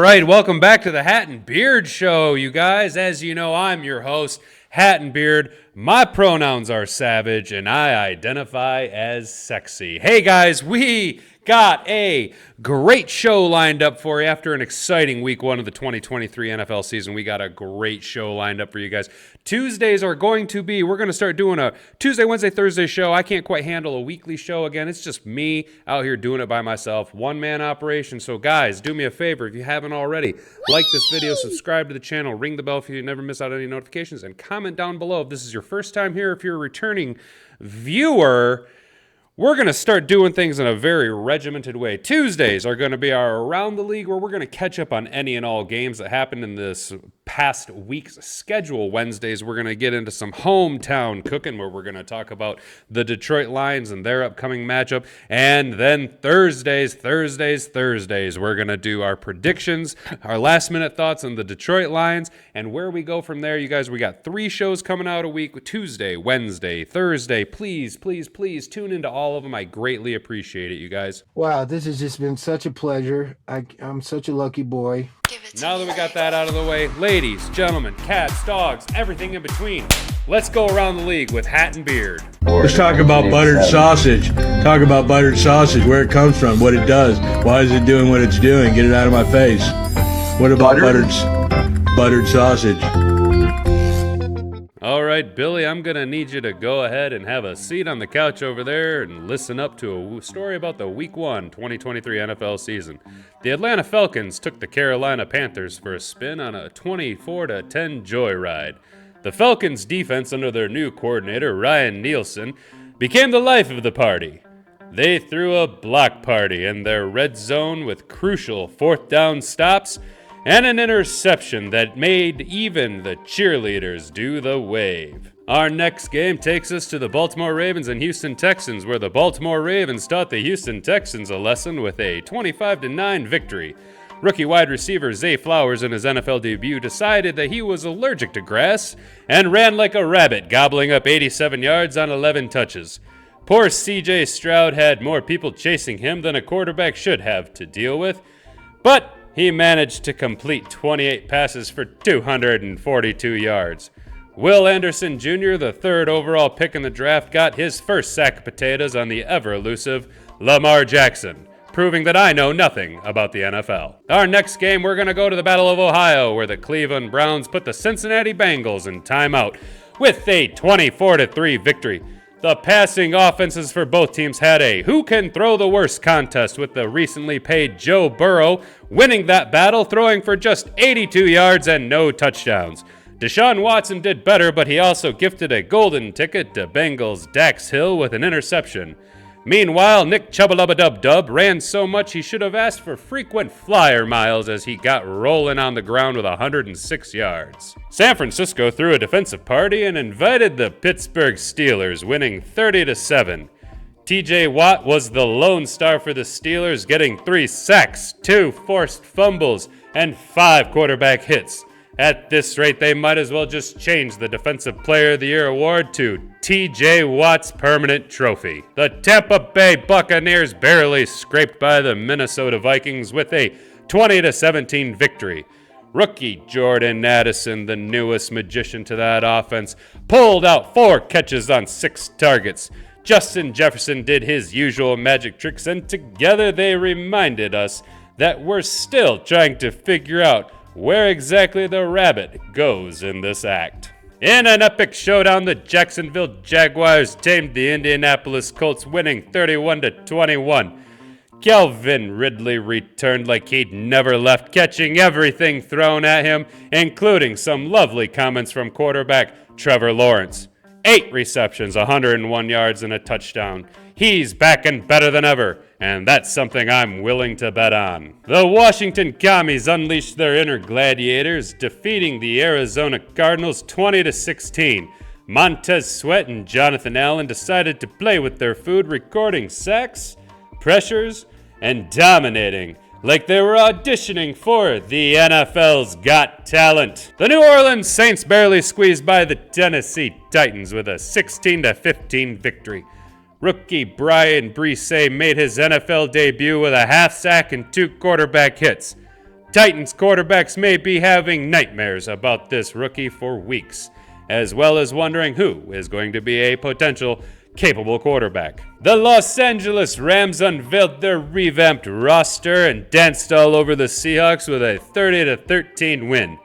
right, welcome back to the Hat and Beard Show, you guys. As you know, I'm your host, Hat and Beard. My pronouns are savage, and I identify as sexy. Hey, guys, we got a great show lined up for you after an exciting week one of the 2023 NFL season. We got a great show lined up for you guys. Tuesdays are going to be, we're going to start doing a Tuesday, Wednesday, Thursday show. I can't quite handle a weekly show again. It's just me out here doing it by myself, one-man operation. So guys, do me a favor if you haven't already. Like this video, subscribe to the channel, ring the bell so you never miss out on any notifications, and comment down below if this is your first time here, if you're a returning viewer. We're going to start doing things in a very regimented way. Tuesdays are going to be our Around the League, where we're going to catch up on any and all games that happened in this past week's schedule. Wednesdays, we're going to get into some hometown cooking, where we're going to talk about the Detroit Lions and their upcoming matchup. And then Thursdays, we're going to do our predictions, our last-minute thoughts on the Detroit Lions, and where we go from there. You guys, we got 3 shows coming out a week: Tuesday, Wednesday, Thursday. Please tune into all of them. I greatly appreciate it, you guys. Wow, this has just been such a pleasure. I'm such a lucky boy. Now that we got that out of the way, ladies, gentlemen, cats, dogs, everything in between, let's go around the league with Hat and Beard. Let's talk about buttered sausage. Talk about buttered sausage, where it comes from, what it does, why is it doing what it's doing. Get it out of my face. What about buttered sausage? All right, Billy, I'm going to need you to go ahead and have a seat on the couch over there and listen up to a story about the Week 1 2023 NFL season. The Atlanta Falcons took the Carolina Panthers for a spin on a 24-10 joyride. The Falcons' defense under their new coordinator, Ryan Nielsen, became the life of the party. They threw a block party in their red zone with crucial fourth down stops and an interception that made even the cheerleaders do the wave. Our next game takes us to the Baltimore Ravens and Houston Texans, where the Baltimore Ravens taught the Houston Texans a lesson with a 25-9 victory. Rookie wide receiver Zay Flowers in his NFL debut decided that he was allergic to grass and ran like a rabbit, gobbling up 87 yards on 11 touches. Poor CJ Stroud had more people chasing him than a quarterback should have to deal with, but he managed to complete 28 passes for 242 yards. Will Anderson Jr., the 3rd overall pick in the draft, got his first sack of potatoes on the ever-elusive Lamar Jackson, proving that I know nothing about the NFL. Our next game, we're going to go to the Battle of Ohio, where the Cleveland Browns put the Cincinnati Bengals in timeout with a 24-3 victory. The passing offenses for both teams had a who can throw the worst contest, with the recently paid Joe Burrow winning that battle, throwing for just 82 yards and no touchdowns. Deshaun Watson did better, but he also gifted a golden ticket to Bengals' Dax Hill with an interception. Meanwhile, Nick Chubbadub ran so much he should have asked for frequent flyer miles as he got rolling on the ground with 106 yards. San Francisco threw a defensive party and invited the Pittsburgh Steelers, winning 30-7. TJ Watt was the lone star for the Steelers, getting 3 sacks, 2 forced fumbles, and 5 quarterback hits. At this rate, they might as well just change the Defensive Player of the Year award to TJ Watt's permanent trophy. The Tampa Bay Buccaneers barely scraped by the Minnesota Vikings with a 20-17 victory. Rookie Jordan Addison, the newest magician to that offense, pulled out 4 catches on 6 targets. Justin Jefferson did his usual magic tricks, and together they reminded us that we're still trying to figure out where exactly the rabbit goes in this act. In an epic showdown, the Jacksonville Jaguars tamed the Indianapolis Colts, winning 31-21. Calvin Ridley returned like he'd never left, catching everything thrown at him, including some lovely comments from quarterback Trevor Lawrence. 8 receptions, 101 yards, and a touchdown. He's back and better than ever, and that's something I'm willing to bet on. The Washington Commies unleashed their inner gladiators, defeating the Arizona Cardinals 20-16. Montez Sweat and Jonathan Allen decided to play with their food, recording sacks, pressures, and dominating like they were auditioning for the NFL's Got Talent. The New Orleans Saints barely squeezed by the Tennessee Titans with a 16-15 victory. Rookie Brian Brisee made his NFL debut with a half sack and 2 quarterback hits. Titans quarterbacks may be having nightmares about this rookie for weeks, as well as wondering who is going to be a potential capable quarterback. The Los Angeles Rams unveiled their revamped roster and danced all over the Seahawks with a 30-13 win.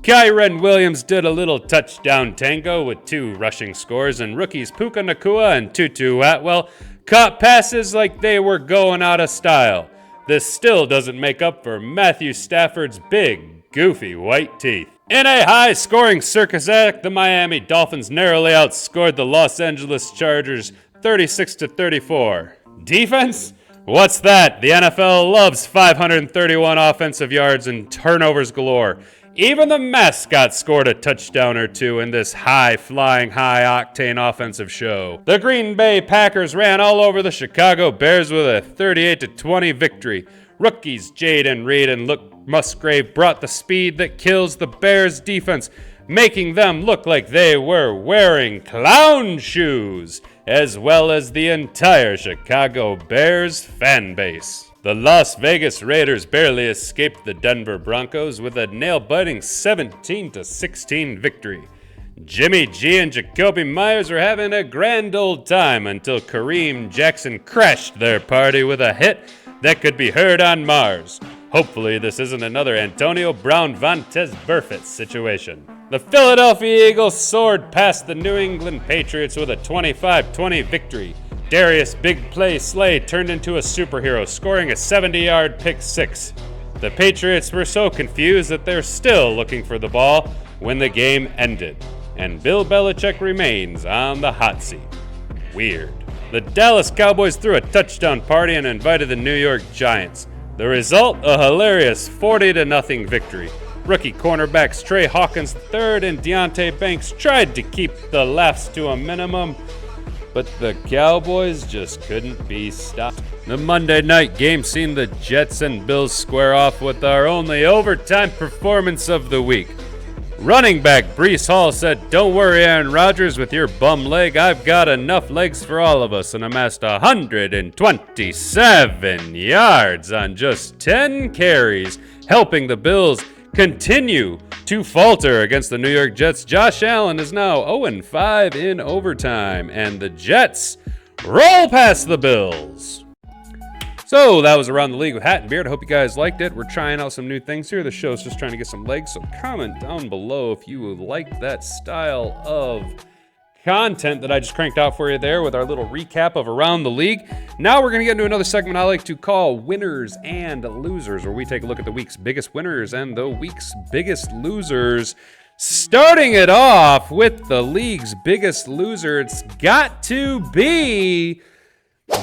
Kyren Williams did a little touchdown tango with 2 rushing scores, and rookies Puka Nacua and Tutu Atwell caught passes like they were going out of style. This still doesn't make up for Matthew Stafford's big, goofy white teeth. In a high-scoring circus act, the Miami Dolphins narrowly outscored the Los Angeles Chargers 36-34. Defense? What's that? The NFL loves 531 offensive yards and turnovers galore. Even the mascot scored a touchdown or 2 in this high-flying, high-octane offensive show. The Green Bay Packers ran all over the Chicago Bears with a 38-20 victory. Rookies Jaden Reed and Luke Musgrave brought the speed that kills the Bears' defense, making them look like they were wearing clown shoes, as well as the entire Chicago Bears fan base. The Las Vegas Raiders barely escaped the Denver Broncos with a nail-biting 17-16 victory. Jimmy G and Jacoby Myers were having a grand old time until Kareem Jackson crashed their party with a hit that could be heard on Mars. Hopefully this isn't another Antonio Brown Vontaze Burfict situation. The Philadelphia Eagles soared past the New England Patriots with a 25-20 victory. Darius Big Play Slay turned into a superhero, scoring a 70-yard pick 6. The Patriots were so confused that they're still looking for the ball when the game ended, and Bill Belichick remains on the hot seat. Weird. The Dallas Cowboys threw a touchdown party and invited the New York Giants. The result, a hilarious 40-0 victory. Rookie cornerbacks Trey Hawkins III and Deontay Banks tried to keep the laughs to a minimum, but the Cowboys just couldn't be stopped. The Monday night game seen the Jets and Bills square off with our only overtime performance of the week. Running back Breece Hall said, "Don't worry, Aaron Rodgers, with your bum leg, I've got enough legs for all of us," and amassed 127 yards on just 10 carries, helping the Bills continue to falter against the New York Jets. Josh Allen is now 0-5 in overtime, and the Jets roll past the Bills. So that was Around the League with Hat and Beard. I hope you guys liked it. We're trying out some new things here. The show's just trying to get some legs, so comment down below if you would like that style of content that I just cranked out for you there with our little recap of Around the League. Now we're going to get into another segment I like to call Winners and Losers, where we take a look at the week's biggest winners and the week's biggest losers. Starting it off with the league's biggest loser, it's got to be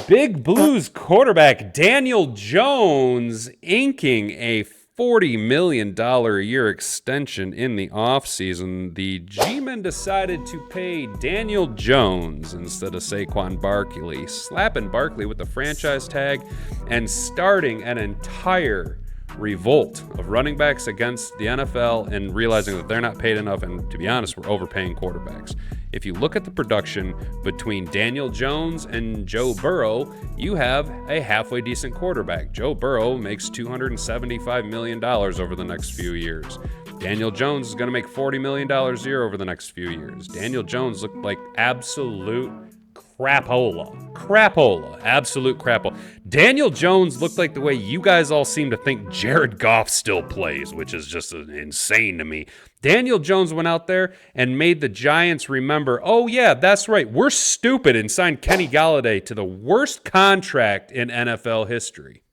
Big Blues quarterback Daniel Jones inking a $40 million a year extension in the offseason. The G-Men decided to pay Daniel Jones instead of Saquon Barkley, slapping Barkley with the franchise tag and starting an entire revolt of running backs against the NFL and realizing that they're not paid enough, and to be honest, we're overpaying quarterbacks. If you look at the production between Daniel Jones and Joe Burrow, you have a halfway decent quarterback. Joe Burrow makes $275 million over the next few years. Daniel Jones is going to make $40 million a year over the next few years. Daniel Jones looked like absolute crapola, absolute crapola. Daniel Jones looked like the way you guys all seem to think Jared Goff still plays, which is just insane to me. Daniel Jones went out there and made the Giants remember, oh yeah, that's right, we're stupid, and signed Kenny Golladay to the worst contract in NFL history.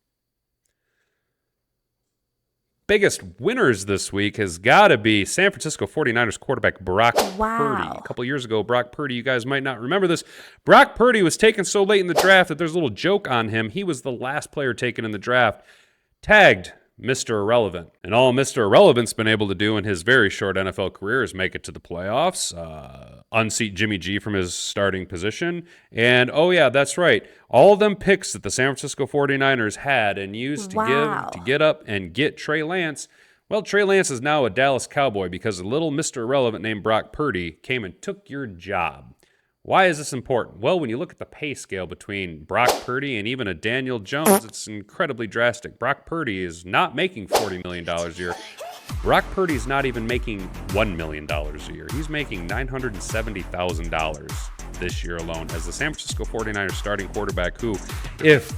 Biggest winners this week has got to be San Francisco 49ers quarterback Brock Purdy. A couple years ago, Brock Purdy, you guys might not remember this, Brock Purdy was taken so late in the draft that there's a little joke on him. He was the last player taken in the draft, tagged Mr. Irrelevant. And all Mr. Irrelevant's been able to do in his very short NFL career is make it to the playoffs, unseat Jimmy G from his starting position. And, oh yeah, that's right, all them picks that the San Francisco 49ers had and used to get up and get Trey Lance, well, Trey Lance is now a Dallas Cowboy because a little Mr. Irrelevant named Brock Purdy came and took your job. Why is this important? Well, when you look at the pay scale between Brock Purdy and even a Daniel Jones, it's incredibly drastic. Brock Purdy is not making $40 million a year. Brock Purdy's not even making $1 million a year. He's making $970,000 this year alone as the San Francisco 49ers starting quarterback who, if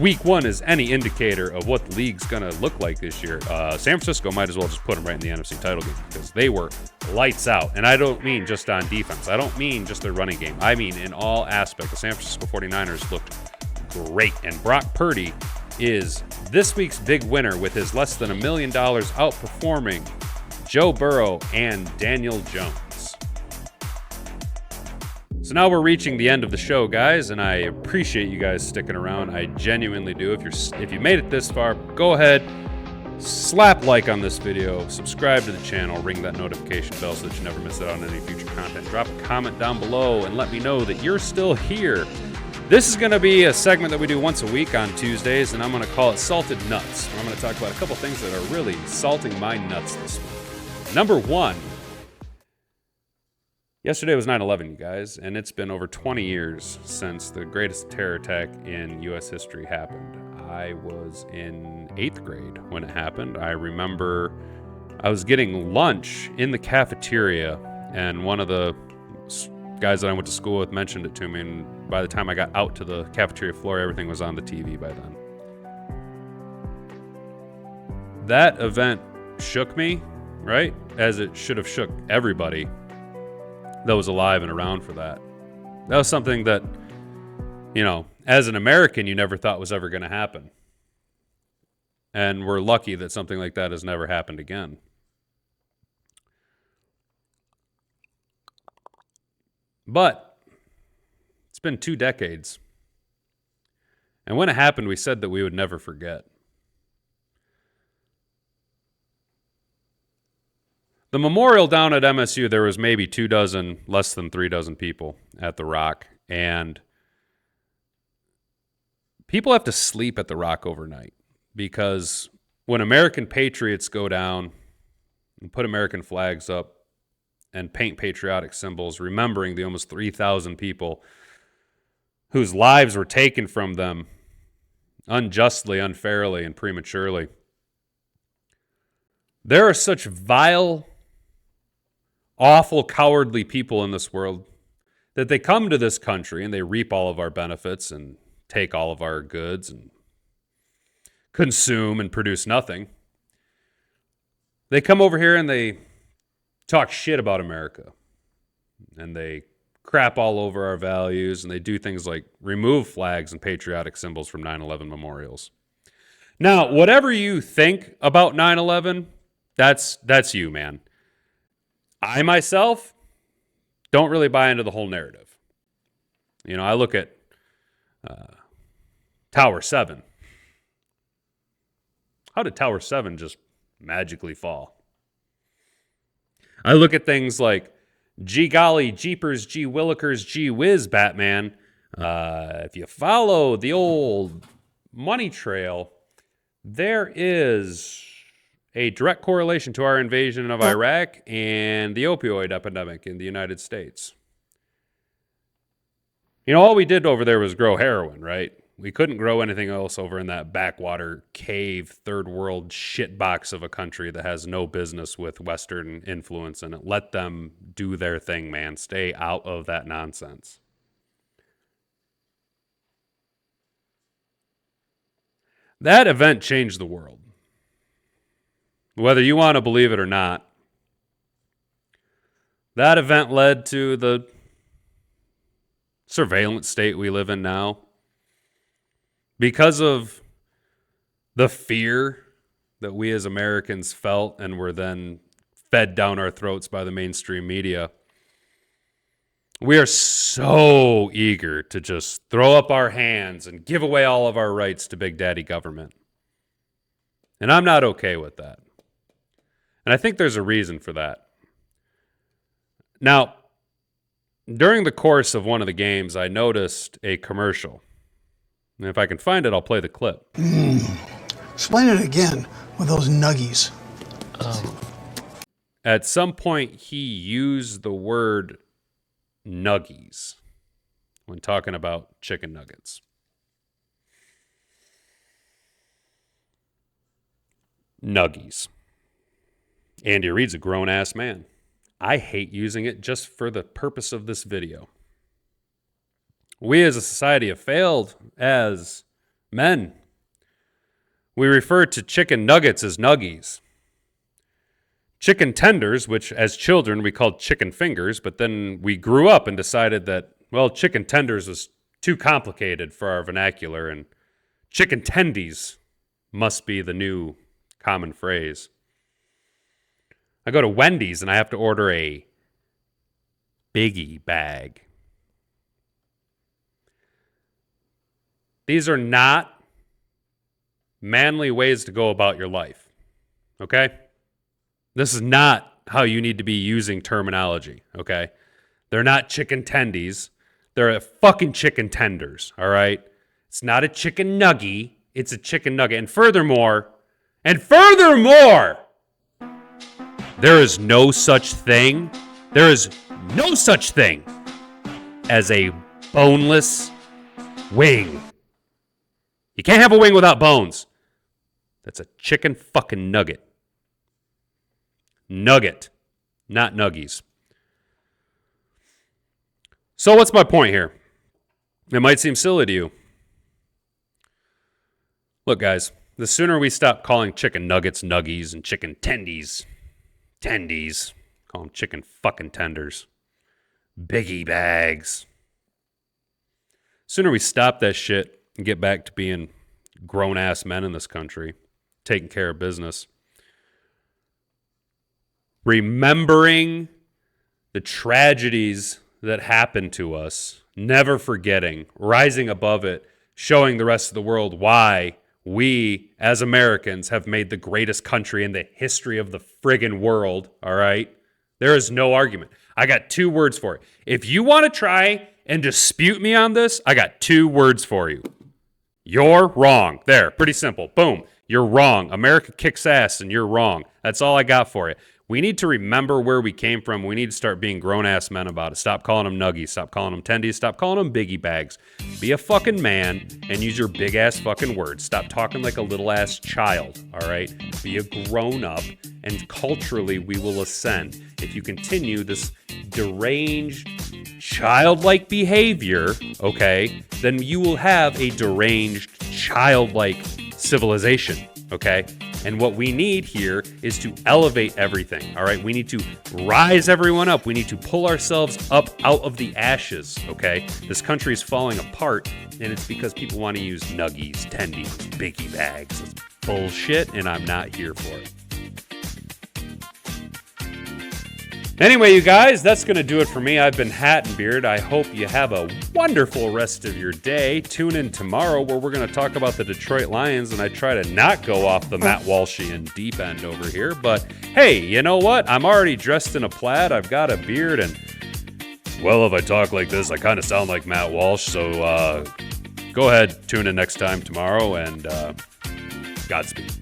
week one is any indicator of what the league's going to look like this year, San Francisco might as well just put them right in the NFC title game because they were lights out. And I don't mean just on defense. I don't mean just their running game. I mean in all aspects. The San Francisco 49ers looked great. And Brock Purdy is this week's big winner with his less than $1 million outperforming Joe Burrow and Daniel Jones. So now we're reaching the end of the show, guys, and I appreciate you guys sticking around. I genuinely do. If you made it this far, go ahead, slap like on this video, subscribe to the channel, ring that notification bell so that you never miss out on any future content. Drop a comment down below and let me know that you're still here. This is going to be a segment that we do once a week on Tuesdays, and I'm going to call it Salted Nuts. I'm going to talk about a couple things that are really salting my nuts this week. Number one, yesterday was 9/11, you guys, and it's been over 20 years since the greatest terror attack in U.S. history happened. I was in 8th grade when it happened. I remember I was getting lunch in the cafeteria, and one of the guys that I went to school with mentioned it to me, and by the time I got out to the cafeteria floor, everything was on the TV by then. That event shook me, right? As it should have shook everybody that was alive and around for that. That was something that, you know, as an American, you never thought was ever going to happen. And we're lucky that something like that has never happened again. But it's been 2 decades. And when it happened, we said that we would never forget. The memorial down at MSU, there was maybe 24, less than 36 people at the Rock. And people have to sleep at the Rock overnight because when American patriots go down and put American flags up and paint patriotic symbols, remembering the almost 3,000 people whose lives were taken from them unjustly, unfairly, and prematurely. There are such vile, awful, cowardly people in this world that they come to this country and they reap all of our benefits and take all of our goods and consume and produce nothing. They come over here and they talk shit about America, and they crap all over our values, and they do things like remove flags and patriotic symbols from 9/11 memorials. Now, whatever you think about 9/11, that's you, man. I myself don't really buy into the whole narrative. You know, I look at Tower 7. How did Tower 7 just magically fall? I look at things like, gee golly, jeepers, gee willikers, gee whiz, Batman. If you follow the old money trail, there is a direct correlation to our invasion of Iraq and the opioid epidemic in the United States. You know, all we did over there was grow heroin, right? We couldn't grow anything else over in that backwater cave, third world shitbox of a country that has no business with Western influence in it. Let them do their thing, man. Stay out of that nonsense. That event changed the world. Whether you want to believe it or not, that event led to the surveillance state we live in now. Because of the fear that we as Americans felt and were then fed down our throats by the mainstream media, we are so eager to just throw up our hands and give away all of our rights to Big Daddy government. And I'm not okay with that. And I think there's a reason for that. Now, during the course of one of the games, I noticed a commercial. And if I can find it, I'll play the clip. Explain it again with those nuggies. At some point, he used the word nuggies when talking about chicken nuggets. Nuggies. Andy Reid's a grown-ass man. I hate using it just for the purpose of this video. We as a society have failed as men. We refer to chicken nuggets as nuggies. Chicken tenders, which as children we called chicken fingers, but then we grew up and decided that, well, chicken tenders was too complicated for our vernacular, and chicken tendies must be the new common phrase. I go to Wendy's and I have to order a biggie bag. These are not manly ways to go about your life, okay? This is not how you need to be using terminology, okay? They're not chicken tendies. They're fucking chicken tenders, all right? It's not a chicken nuggie. It's a chicken nugget. And furthermore, there is no such thing as a boneless wing. You can't have a wing without bones. That's a chicken fucking nugget. Nugget, not nuggies. So what's my point here? It might seem silly to you. Look, guys, the sooner we stop calling chicken nuggets nuggies and chicken tendies, call them chicken fucking tenders, biggie bags. Sooner we stop that shit and get back to being grown-ass men in this country, taking care of business. Remembering the tragedies that happened to us, never forgetting, rising above it, showing the rest of the world why we, as Americans, have made the greatest country in the history of the friggin' world, all right? There is no argument. I got 2 words for it. If you want to try and dispute me on this, I got 2 words for you. You're wrong. There, pretty simple. Boom. You're wrong. America kicks ass and you're wrong. That's all I got for you. We need to remember where we came from. We need to start being grown-ass men about it. Stop calling them nuggies. Stop calling them tendies. Stop calling them biggie bags. Be a fucking man and use your big-ass fucking words. Stop talking like a little-ass child, all right? Be a grown-up, and culturally we will ascend. If you continue this deranged, childlike behavior, okay, then you will have a deranged, childlike civilization, okay? And what we need here is to elevate everything, all right? We need to rise everyone up. We need to pull ourselves up out of the ashes, okay? This country is falling apart, and it's because people want to use nuggies, tendies, biggie bags. It's bullshit, and I'm not here for it. Anyway, you guys, that's going to do it for me. I've been Hat and Beard. I hope you have a wonderful rest of your day. Tune in tomorrow where we're going to talk about the Detroit Lions, and I try to not go off the Matt Walshian deep end over here. But hey, you know what? I'm already dressed in a plaid. I've got a beard, and well, if I talk like this, I kind of sound like Matt Walsh. So go ahead, tune in next time tomorrow, and Godspeed.